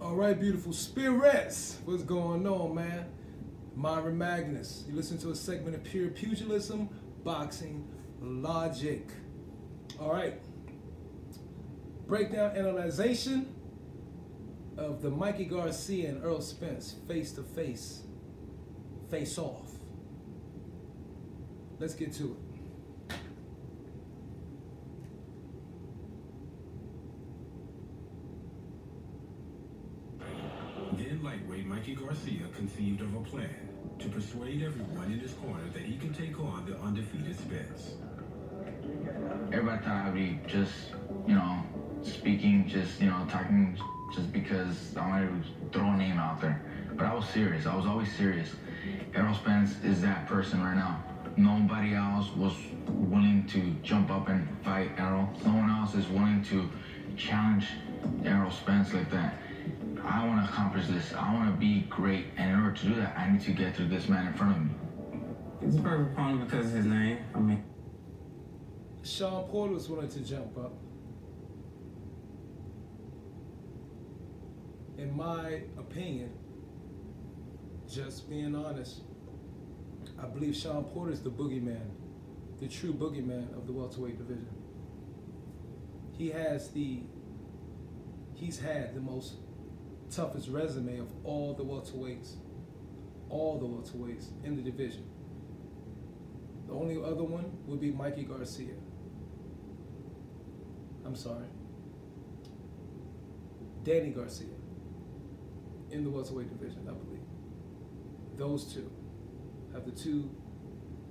All right, beautiful spirits. What's going on, man? Myron Magnus. You listen to a segment of pure pugilism, boxing, logic. All right. Breakdown analyzation of the Mikey Garcia and Earl Spence face-to-face, face-off. Let's get to it. Then lightweight Mikey Garcia conceived of a plan to persuade everyone in his corner that he can take on the undefeated Spence. Everybody thought I'd be just, speaking, talking just because I wanted to throw a name out there. But I was serious. I was always serious. Errol Spence is that person right now. Nobody else was willing to jump up and fight Errol. No one else is willing to challenge Errol Spence like that. I want to accomplish this. I want to be great, and in order to do that, I need to get through this man in front of me. He's a perfect opponent because of his name. Sean Porter was willing to jump up. In my opinion, just being honest, I believe Sean Porter is the boogeyman, the true boogeyman of the welterweight division. He's had the most toughest resume of all the welterweights in the division. The only other one would be Mikey Garcia. I'm sorry. Danny Garcia in the welterweight division, I believe. Those two have the two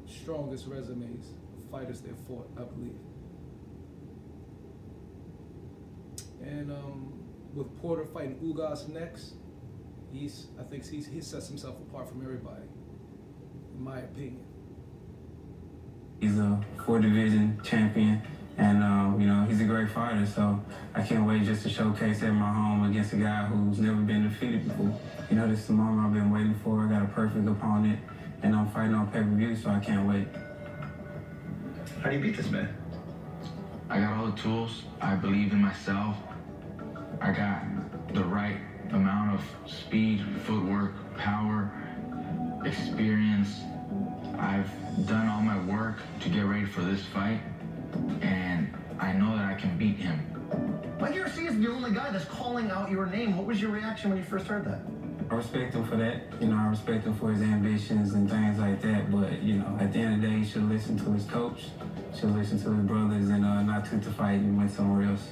strongest resumes of fighters they've fought, I believe. And with Porter fighting Ugas next, I think he sets himself apart from everybody, in my opinion. He's a 4-division champion, and he's a great fighter. So I can't wait just to showcase at my home against a guy who's never been defeated before. This is the moment I've been waiting for. I got a perfect opponent, and I'm fighting on pay-per-view, so I can't wait. How do you beat this man? I got all the tools. I believe in myself. I got the right amount of speed, footwork, power, experience. I've done all my work to get ready for this fight, and I know that I can beat him. Mikey Garcia is the only guy that's calling out your name. What was your reaction when you first heard that? I respect him for that. I respect him for his ambitions and things like that. But, at the end of the day, he should listen to his coach, should listen to his brothers, and not took the fight and went somewhere else.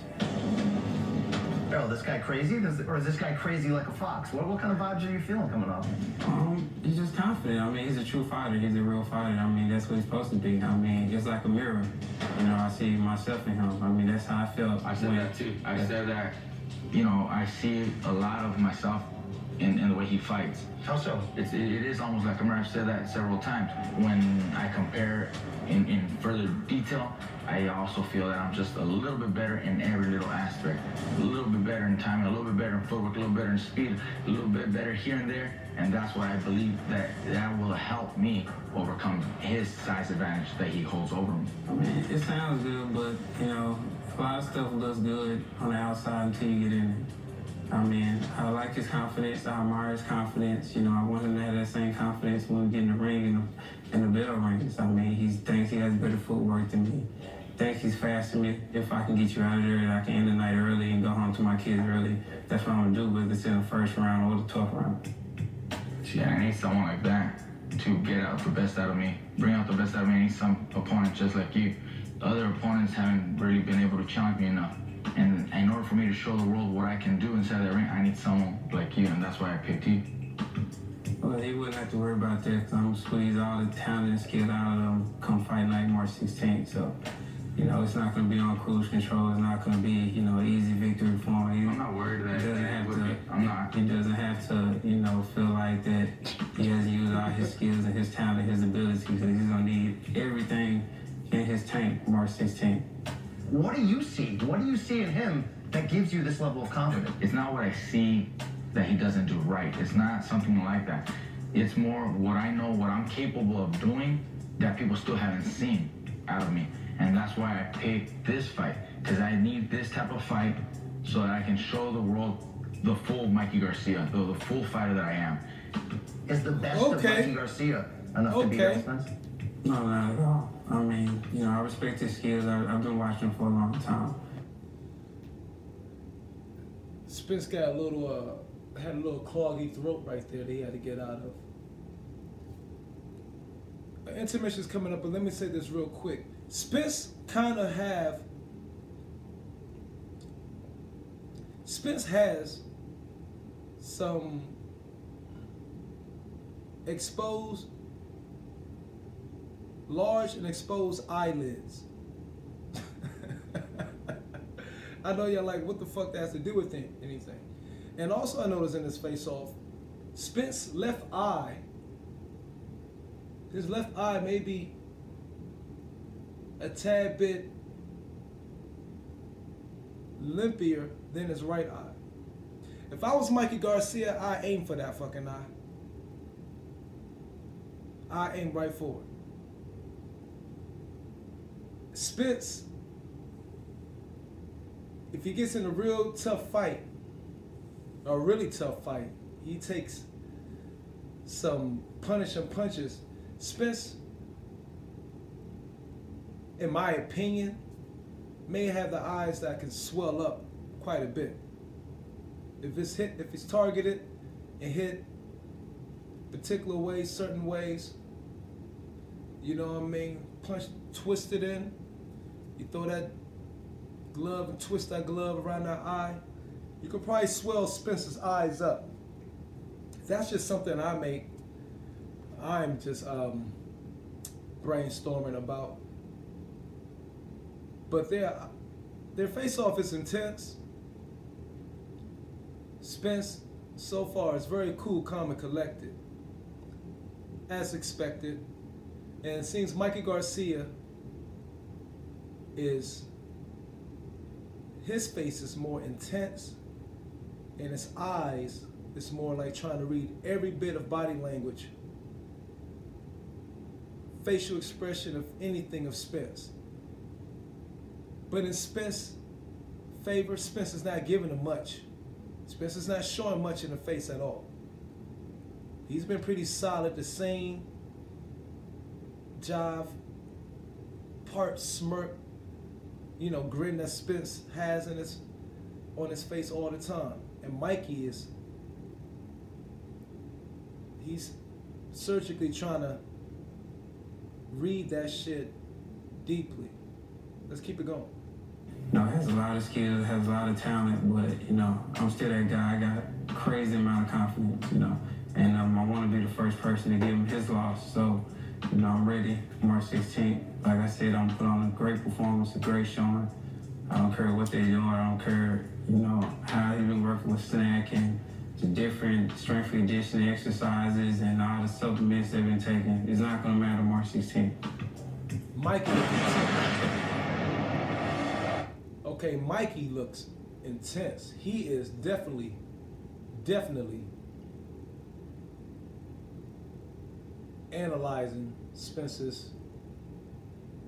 Errol, this guy crazy? Or is this guy crazy like a fox? What kind of vibes are you feeling coming off? He's just confident. He's a true fighter. He's a real fighter. That's what he's supposed to be. It's like a mirror. I see myself in him. That's how I felt. I said that too. I said that, I see a lot of myself in the way he fights. How so? It is almost like a mirror. I've said that several times. When I compare in further detail, I also feel that I'm just a little bit better in every little aspect. A little bit better in timing, a little bit better in footwork, a little better in speed, a little bit better here and there. And that's why I believe that will help me overcome his size advantage that he holds over me. It sounds good, but, a lot of stuff looks good on the outside until you get in it. I like his confidence. I admire his confidence. I want him to have that same confidence when we get in the ring and the bell rings. He thinks he has better footwork than me. Thinks he's faster than me. If I can get you out of there, I can end the night early and go home to my kids early. That's what I'm going to do, whether it's in the first round or the 12th round. Yeah, I need someone like that to get out the best out of me, bring out the best out of me. I need some opponents just like you. Other opponents haven't really been able to challenge me enough. And in order for me to show the world what I can do inside the ring, I need someone like you, and that's why I picked you. Well, he wouldn't have to worry about that, because I'm going to squeeze all the talent and skill out of him come fight night March 16th. So, it's not going to be on cruise control. It's not going to be, easy victory for him. I'm not worried that he doesn't have to. I'm not. He doesn't have to, feel like that he has to use all his skills and his talent, his abilities, because he's going to need everything in his tank March 16th. What do you see? What do you see in him that gives you this level of confidence? It's not what I see that he doesn't do right. It's not something like that. It's more what I know, what I'm capable of doing that people still haven't seen out of me. And that's why I picked this fight, because I need this type of fight so that I can show the world the full Mikey Garcia, the full fighter that I am. Is the best of Mikey Garcia enough to beat Errol Spence? No, not at all. I mean, you know, I respect his skills. I've been watching him for a long time. Spence got a little, had a little cloggy throat right there that he had to get out of. Intermission's coming up, but let me say this real quick. Spence has some large and exposed eyelids. I know y'all like, what the fuck that has to do with anything? And also I noticed in this face-off, Spence's left eye, his left eye may be a tad bit limpier than his right eye. If I was Mikey Garcia, I aim for that fucking eye. I aim right for it. Spence, if he gets in a real tough fight, a really tough fight, he takes some punishing punches. Spence, in my opinion, may have the eyes that can swell up quite a bit. If it's targeted and hit particular ways, certain ways, you know what I mean, punch twisted in, you throw that glove and twist that glove around that eye, you could probably swell Spence's eyes up. That's just something I'm just brainstorming about. But their face-off is intense. Spence, so far, is very cool, calm, and collected, as expected. And it seems Mikey Garcia his face is more intense, and his eyes is more like trying to read every bit of body language, facial expression of anything of Spence. But in Spence's favor, Spence is not giving him much. Spence is not showing much in the face at all. He's been pretty solid, the same jive, part smirk, you know, grin that Spence has on his face all the time. And Mikey he's surgically trying to read that shit deeply. Let's keep it going. You know, has a lot of skills, has a lot of talent, but, you know, I'm still that guy. I got a crazy amount of confidence, you know, and I want to be the first person to give him his loss. So, you know, I'm ready March 16th. Like I said, I'm put on a great performance, a great showing. I don't care what they're doing. I don't care, you know, how he's been working with Snack and the different strength and conditioning exercises and all the supplements they've been taking. It's not going to matter March 16th. Mikey. Okay, Mikey looks intense. He is definitely analyzing Spence's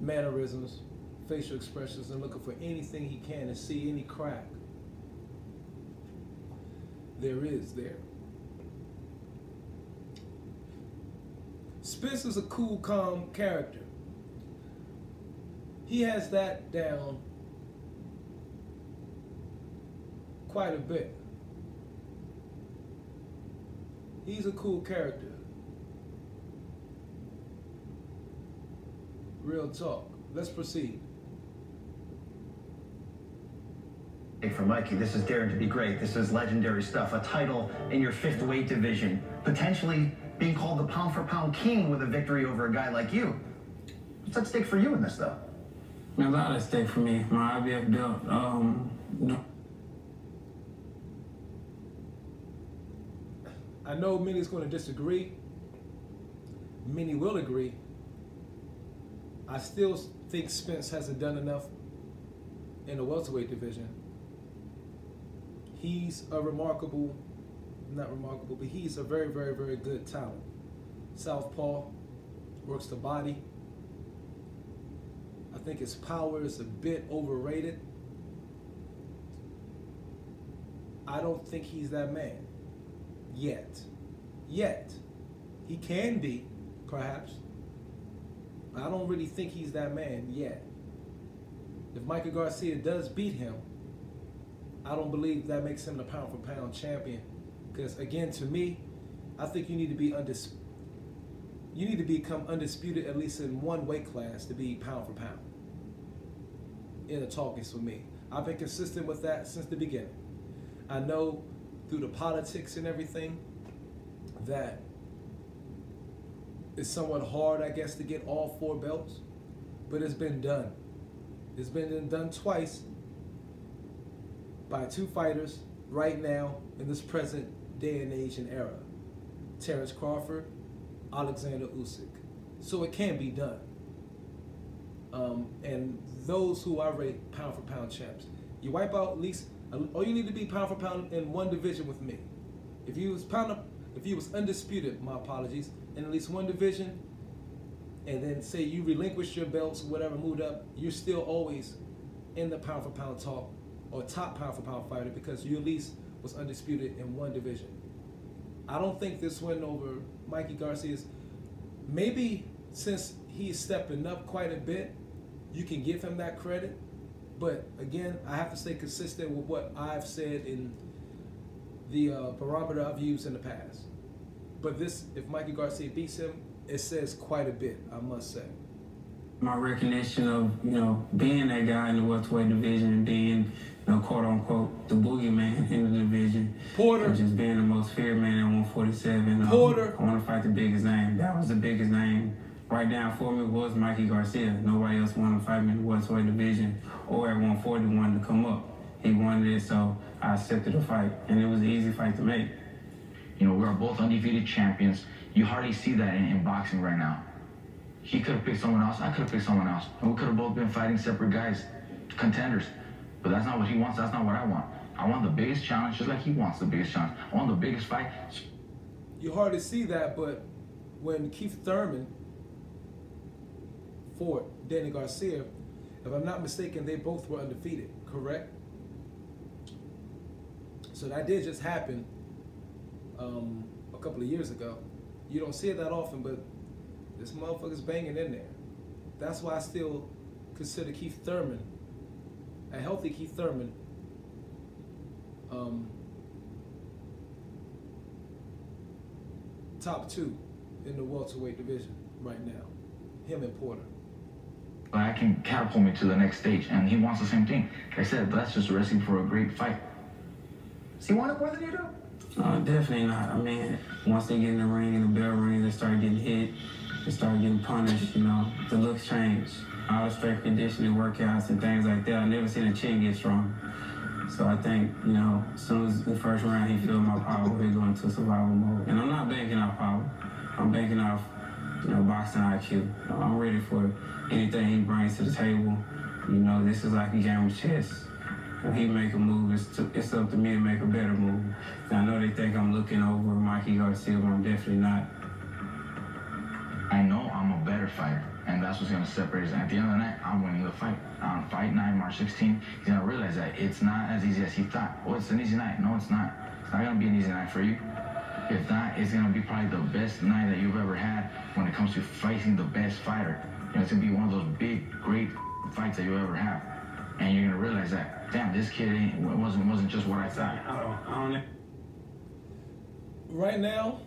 mannerisms, facial expressions, and looking for anything he can to see any crack there is there. Spence is a cool, calm character. He has that down quite a bit. He's a cool character. Real talk. Let's proceed. For Mikey, this is daring to be great. This is legendary stuff. A title in your 5th weight division. Potentially being called the pound-for-pound king with a victory over a guy like you. What's at stake for you in this, though? A lot at stake for me. My IBF belt. No. I know many's going to disagree. Many will agree. I still think Spence hasn't done enough in the welterweight division. He's a he's a very, very, very good talent. Southpaw, works the body. I think his power is a bit overrated. I don't think he's that man. Yet. He can be, perhaps. I don't really think he's that man yet. If Mikey Garcia does beat him, I don't believe that makes him the pound-for-pound champion. Because, again, to me, I think you need to be you need to become undisputed at least in one weight class to be pound-for-pound. In the talkings for me. I've been consistent with that since the beginning. I know through the politics and everything that it's somewhat hard, I guess, to get all 4 belts, but it's been done. It's been done twice by 2 fighters right now in this present day and age and era. Terrence Crawford, Alexander Usyk. So it can be done. And those who I rate pound for pound champs, you wipe out at least, all you need to be pound for pound in one division with me. If you was undisputed, my apologies, in at least one division, and then say you relinquished your belts, whatever, moved up, you're still always in the pound for pound talk or top pound for pound fighter because you at least was undisputed in one division. I don't think this win over Mikey Garcia's, maybe since he's stepping up quite a bit, you can give him that credit. But again, I have to stay consistent with what I've said in the barometer I've used in the past. But this, if Mikey Garcia beats him, it says quite a bit, I must say. My recognition of, being that guy in the welterweight division, being, quote unquote, the boogeyman in the division. Porter. And just being the most feared man at 147. Porter. I want to fight the biggest name. That was the biggest name. Right down for me was Mikey Garcia. Nobody else wanted to fight me in the welterweight division or at 140 wanted to come up. He wanted it, so I accepted the fight. And it was an easy fight to make. We are both undefeated champions. You hardly see that in boxing right now. He could have picked someone else. I could have picked someone else. And we could have both been fighting separate guys, contenders. But that's not what he wants. That's not what I want. I want the biggest challenge, just like he wants the biggest challenge. I want the biggest fight. You hardly see that, but when Keith Thurman fought Danny Garcia, if I'm not mistaken, they both were undefeated, correct? So that did just happen a couple of years ago. You don't see it that often, but this motherfucker's banging in there. That's why I still consider Keith Thurman, a healthy Keith Thurman, top 2 in the welterweight division right now. Him and Porter. I can catapult me to the next stage, and he wants the same thing. Like I said, that's just a recipe for a great fight. Does he want it more than you do? Definitely not. I mean, once they get in the ring and the bell rings, they start getting hit, they start getting punished, the looks change. All the strength conditioning workouts and things like that, I've never seen a chin get strong. So I think, as soon as the first round he feels my power, he'll go into survival mode. And I'm not banking off power. I'm banking off, boxing IQ. I'm ready for anything he brings to the table. This is like a game of chess. When he make a move, it's up to me to make a better move. And I know they think I'm looking over Mikey Garcia, but I'm definitely not. I know I'm a better fighter, and that's what's going to separate us. At the end of the night, I'm winning the fight. On fight night, March 16th, he's going to realize that it's not as easy as he thought. Oh, it's an easy night. No, it's not. It's not going to be an easy night for you. If not, it's going to be probably the best night that you've ever had when it comes to fighting the best fighter. It's going to be one of those big, great fights that you'll ever have. And you're going to realize that, damn, this kid wasn't just what I thought. I don't know. Right now,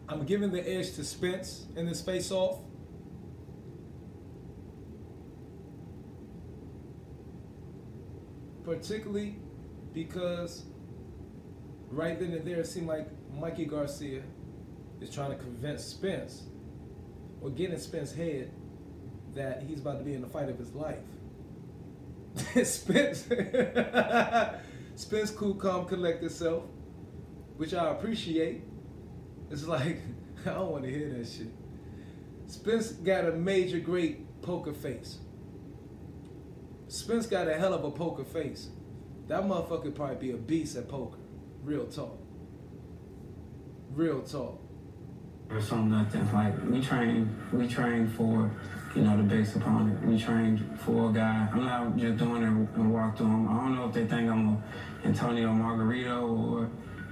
I'm giving the edge to Spence in this face-off. Particularly because right then and there, it seemed like Mikey Garcia is trying to convince Spence or get in Spence's head that he's about to be in the fight of his life. Spence cool, calm, collect himself, which I appreciate. It's like, I don't want to hear that shit. Spence got a major great poker face. Spence got a hell of a poker face. That motherfucker could probably be a beast at poker. Real talk. Real talk. Or something like that. Like, we train for, the biggest opponent. We train for a guy. I'm not just doing it and walk to him. I don't know if they think I'm Antonio Margarito or,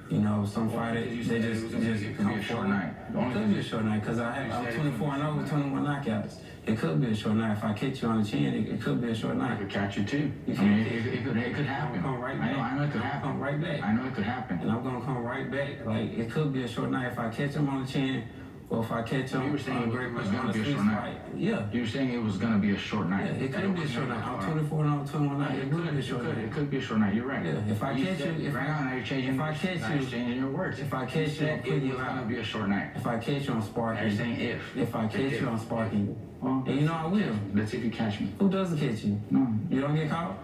you know, some fighter, they just could be a short night. It could be a short night because I'm 24-0 with 21 knockouts. It could be a short night. If I catch you on the chin, it could be a short night. I could catch you too. It could happen. Come right back. I know it could happen. Come right back. I know it could happen. And I'm gonna come right back. Like, it could be a short night if I catch him on the chin, or if I catch him on a great it was going to be a short night. Yeah. You were saying it was going to be a short night. Yeah, it could be a short night. I'm 24-0, 21 night. It could be a short night. It could be a short night. You're right. Yeah. If I catch you, right now you're changing. If I catch you, changing your words. If I catch you, I'm putting you out. It's going to be a short night. If I catch you, I'm sparking. You're saying if. If I catch you, I'm sparking you. Well, and you know I will. Let's see if you catch me. Who doesn't catch you? No. You don't get caught?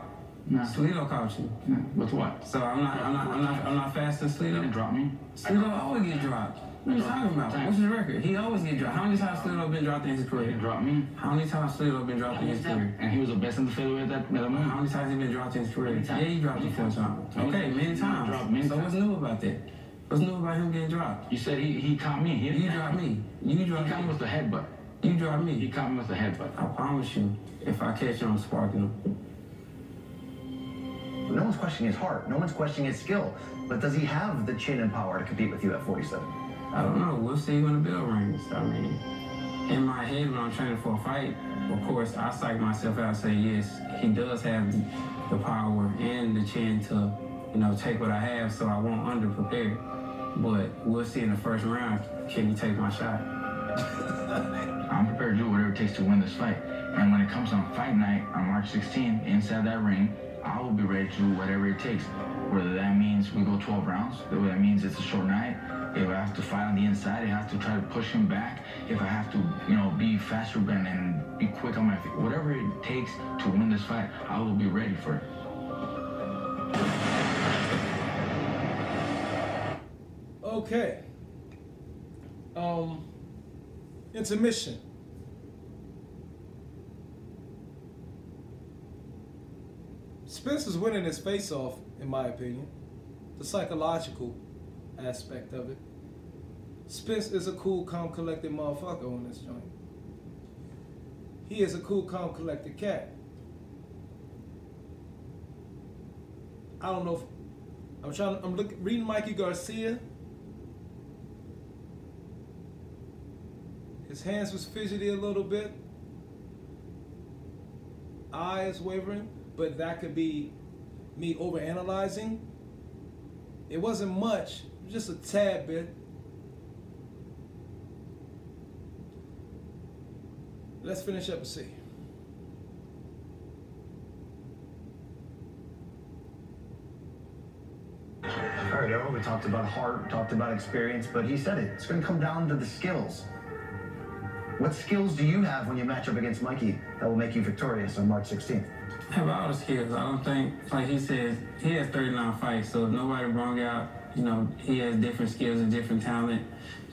No. Slido caught you. No. With what? So I'm not fast as Slido. You didn't drop me. Slido always get dropped. What are you talking about? What's his record? He always get dropped. How many times Slido been dropped in his career? He dropped me. How many times Slido been dropped in his career? And he was the best in the featherweight at that moment. How many times he been dropped in his career? Yeah, he dropped you 4 times. Okay, many times. So what's new about that? What's new about him getting dropped? You said he caught me. You dropped me. You dropped me. He caught me with the headbutt. You dropped me. He caught me with the headbutt. I promise you, if I catch you, I'm sparking him. No one's questioning his heart. No one's questioning his skill. But does he have the chin and power to compete with you at 47? I don't know. We'll see when the bell rings. I mean, in my head when I'm training for a fight, of course, I psych myself out and say, yes, he does have the power and the chin to, you know, take what I have so I won't under-prepare. But we'll see in the first round, can he take my shot? I'm prepared to do whatever it takes to win this fight. And when it comes on fight night on March 16th, inside that ring, I will be ready to do whatever it takes. Whether that means we go 12 rounds, whether that means it's a short night, if I have to fight on the inside, I have to try to push him back, if I have to, you know, be faster and be quick on my feet, whatever it takes to win this fight, I will be ready for it. Okay. Intermission. Spence is winning his face-off, in my opinion. The psychological aspect of it. Spence is a cool, calm, collected motherfucker on this joint. He is a cool, calm, collected cat. I don't know if I'm reading Mikey Garcia. His hands was fidgety a little bit. Eyes wavering, but that could be me overanalyzing. It wasn't much, just a tad bit. Let's finish up and see. All right, Errol, we talked about heart, talked about experience, but he said it. It's going to come down to the skills. What skills do you have when you match up against Mikey that will make you victorious on March 16th? I have all the skills. I don't think, like he says, he has 39 fights, so if nobody brung out, you know, he has different skills and different talent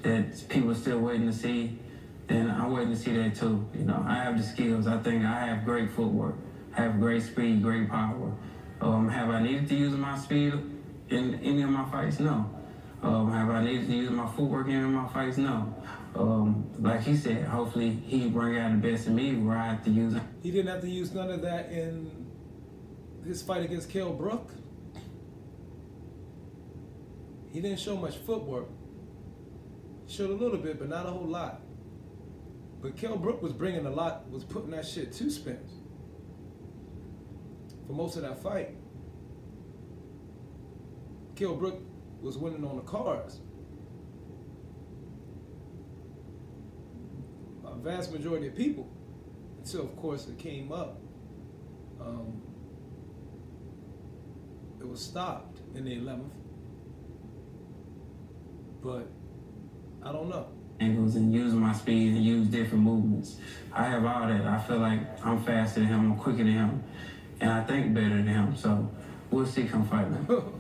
that people are still waiting to see, then I'm waiting to see that too. You know, I have the skills. I think I have great footwork, I have great speed, great power. Have I needed to use my speed in any of my fights? No. Have I needed to use my footwork in any of my fights? No. Like he said, hopefully he bring out the best in me where I have to use it. He didn't have to use none of that in his fight against Kell Brook. He didn't show much footwork. He showed a little bit, but not a whole lot. But Kell Brook was bringing a lot, was putting that shit to Spence for most of that fight. Kell Brook was winning on the cards. A vast majority of people, until of course it came up. It was stopped in the 11th, but I don't know. Angles and use my speed and use different movements. I have all that. I feel like I'm faster than him, I'm quicker than him, and I think better than him. So we'll see come fight night. You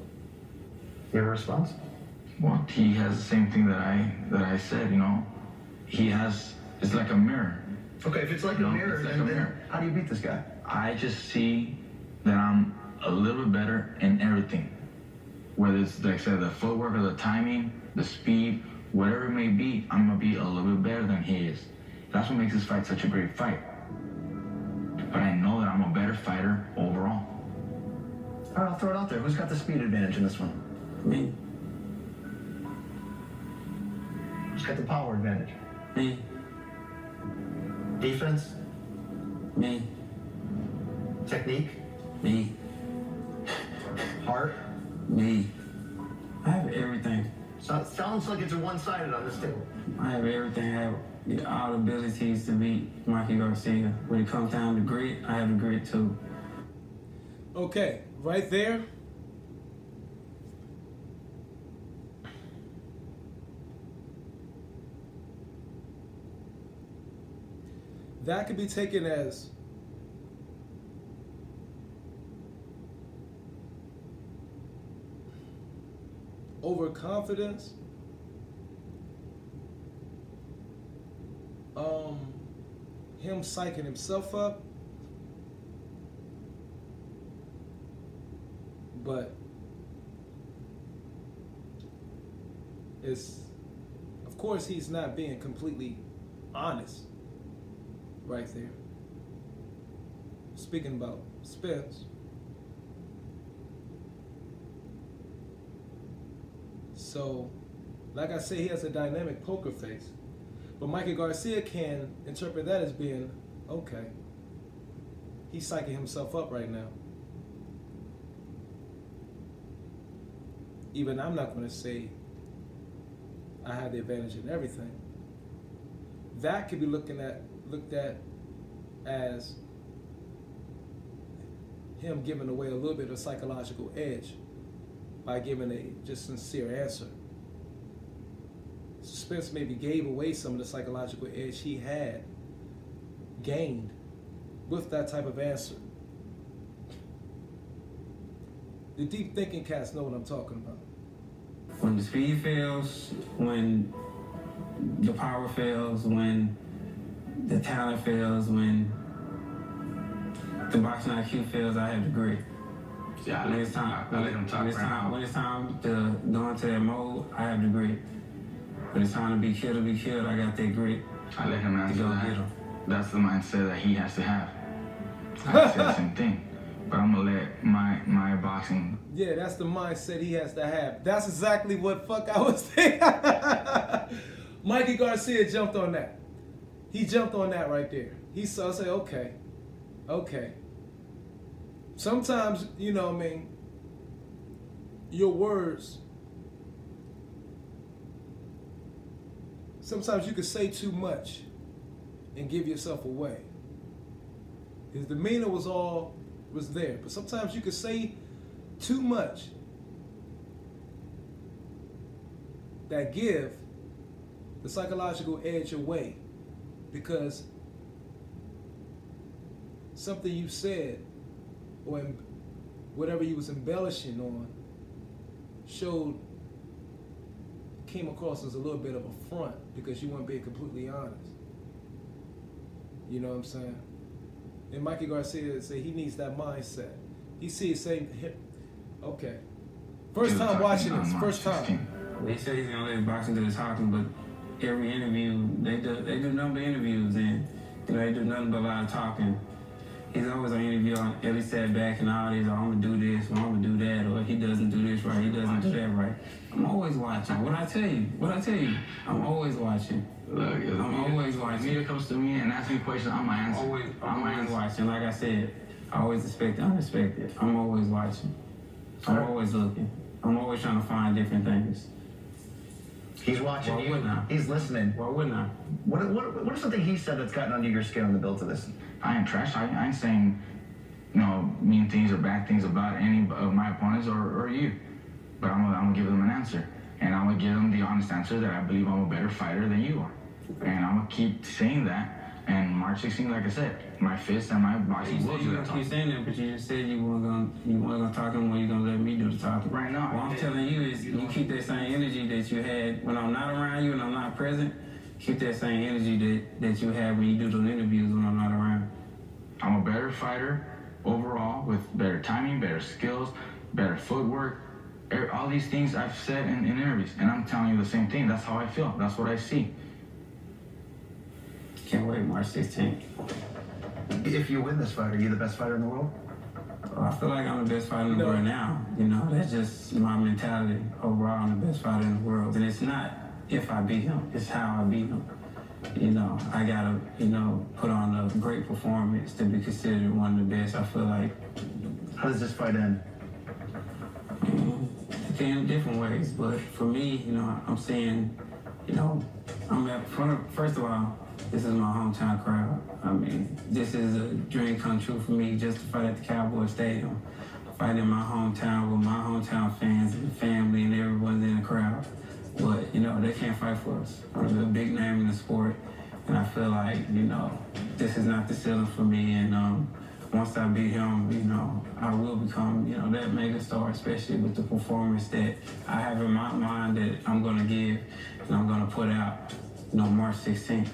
have a response? Well, he has the same thing that I said, you know. He has, it's like a mirror. Okay, if it's like a mirror, then how do you beat this guy? I just see that I'm a little bit better in everything. Whether it's, like I said, the footwork or the timing, the speed, whatever it may be, I'm going to be a little bit better than he is. That's what makes this fight such a great fight. But I know that I'm a better fighter overall. All right, I'll throw it out there. Who's got the speed advantage in this one? Me. Who's got the power advantage? Me. Defense? Me. Technique? Me. Heart? Me. I have everything. So, sounds like it's one-sided on this table. I have everything. I have all the abilities to beat Mikey Garcia. When it comes down to grit, I have the grit too. Okay, right there. That could be taken as overconfidence, him psyching himself up, but it's, of course, he's not being completely honest right there. Speaking about Spence, so like I say, he has a dynamic poker face, but Mikey Garcia can interpret that as being, okay, he's psyching himself up right now. Even I'm not going to say I have the advantage in everything. That could be looked at as him giving away a little bit of psychological edge by giving a just sincere answer. Spence maybe gave away some of the psychological edge he had gained with that type of answer. The deep thinking cats know what I'm talking about. When the speed fails, when the power fails, when the talent fails, when the boxing IQ fails, I have the grit. Yeah, When it's time to go into that mode, I have the grit. When it's time to be killed, I got that grit. I let him answer Go that. get him. That's the mindset that he has to have. I say the same thing. But I'm gonna let my boxing. Yeah, that's the mindset he has to have. That's exactly what fuck I was thinking. Mikey Garcia jumped on that. He jumped on that right there. He saw, say, okay. Sometimes, you know what I mean, your words, sometimes you could say too much and give yourself away. His demeanor was there, but sometimes you could say too much that give the psychological edge away because something you said or whatever you was embellishing on came across as a little bit of a front because you weren't being completely honest. You know what I'm saying? And Mikey Garcia said he needs that mindset. He sees saying, okay. First time watching this, first time. They say he's gonna let boxing do the talking, but every interview, they do number of interviews, and they do nothing but a lot of talking. He's always on interview, at least sat back and all these, I'm gonna do this, or I'm gonna do that, or he doesn't do this right, he doesn't do that right. I'm always watching. What I tell you, I'm always watching. Look, I'm always watching. Media comes to me and asks me questions, I'm my answer. I'm always watching. Like I said, I always expect the unexpected. I'm always watching. I'm always looking. I'm always trying to find different things. He's watching Why you. wouldn't I? He's listening. Why wouldn't I? What is something he said that's gotten under your skin on the build to this? I ain't trash. I ain't saying, mean things or bad things about any of my opponents or you. But I'm gonna give them an answer. And I'm gonna give them the honest answer that I believe I'm a better fighter than you are. And I'm gonna keep saying that. And March 16th, like I said, my fist and my boxing will do that talk. You keep saying that, but you just said you weren't gonna talk to him when you're gonna let me do the talking. Right now. What I'm telling you is you keep that same energy that you had when I'm not around you and I'm not present. Keep that same energy that you have when you do those interviews when I'm not around. I'm a better fighter overall with better timing, better skills, better footwork. All these things I've said in interviews, and I'm telling you the same thing. That's how I feel. That's what I see. Can't wait, March 16th. If you win this fight, are you the best fighter in the world? I feel like I'm the best fighter in the world now. You know, that's just my mentality. Overall, I'm the best fighter in the world. And it's not if I beat him, it's how I beat him. You know, I gotta, you know, put on a great performance to be considered one of the best. I feel like. How does this fight end? It can in different ways, but for me, you know, I'm saying, you know, I'm at front. First of all, this is my hometown crowd. I mean, this is a dream come true for me just to fight at the Cowboy Stadium. Fight in my hometown with my hometown fans and family and everyone's in the crowd. But, you know, they can't fight for us. I'm a big name in the sport, and I feel like, you know, this is not the ceiling for me. And once I beat him, you know, I will become, you know, that mega star, especially with the performance that I have in my mind that I'm going to give and I'm going to put out, you know, March 16th.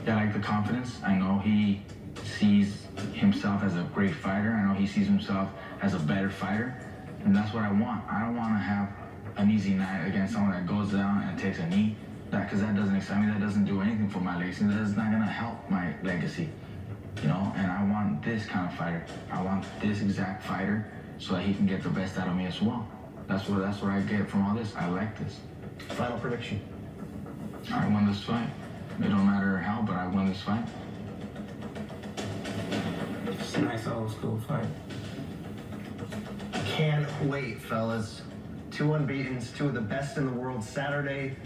Yeah, I like the confidence. I know he sees himself as a great fighter. I know he sees himself as a better fighter. And that's what I want. I don't want to have an easy night against someone that goes down and takes a knee. Because that doesn't excite me. That doesn't do anything for my legacy. That's not going to help my legacy. You know, and I want this kind of fighter. I want this exact fighter so that he can get the best out of me as well. That's what I get from all this. I like this. Final prediction. I won this fight. It don't matter how, but I won this fight. It's a nice old school fight. Can't wait, fellas. 2 unbeatens, 2 of the best in the world. Saturday,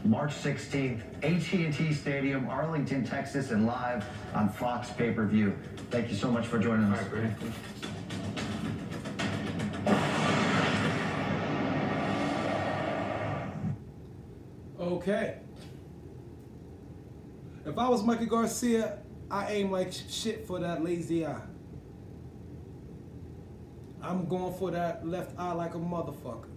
March 16th, AT&T Stadium, Arlington, Texas, and live on Fox pay-per-view. Thank you so much for joining us. Okay. If I was Mikey Garcia, I aim like shit for that lazy eye. I'm going for that left eye like a motherfucker.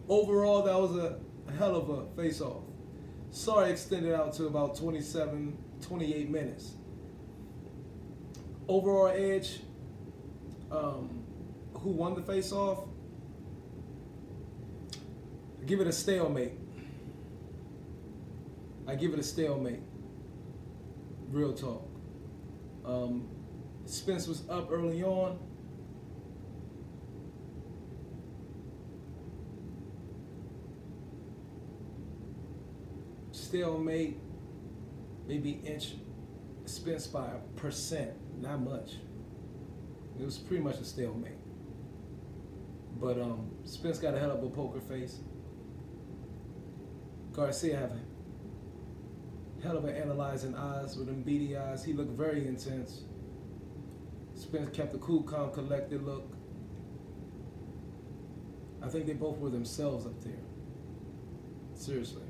Overall, that was a hell of a face-off. Sorry, extended out to about 27, 28 minutes. Overall edge, who won the face-off? Give it a stalemate. I give it a stalemate. Real talk. Spence was up early on. Stalemate, maybe inch Spence by 1%, not much. It was pretty much a stalemate. But Spence got a hell of a poker face. Garcia have a hell of an analyzing eyes with them beady eyes. He looked very intense. Spence kept a cool, calm, collected look. I think they both were themselves up there. Seriously.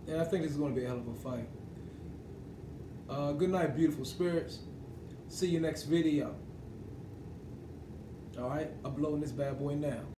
And I think this is going to be a hell of a fight. Good night, beautiful spirits. See you next video. All right, uploading this bad boy now.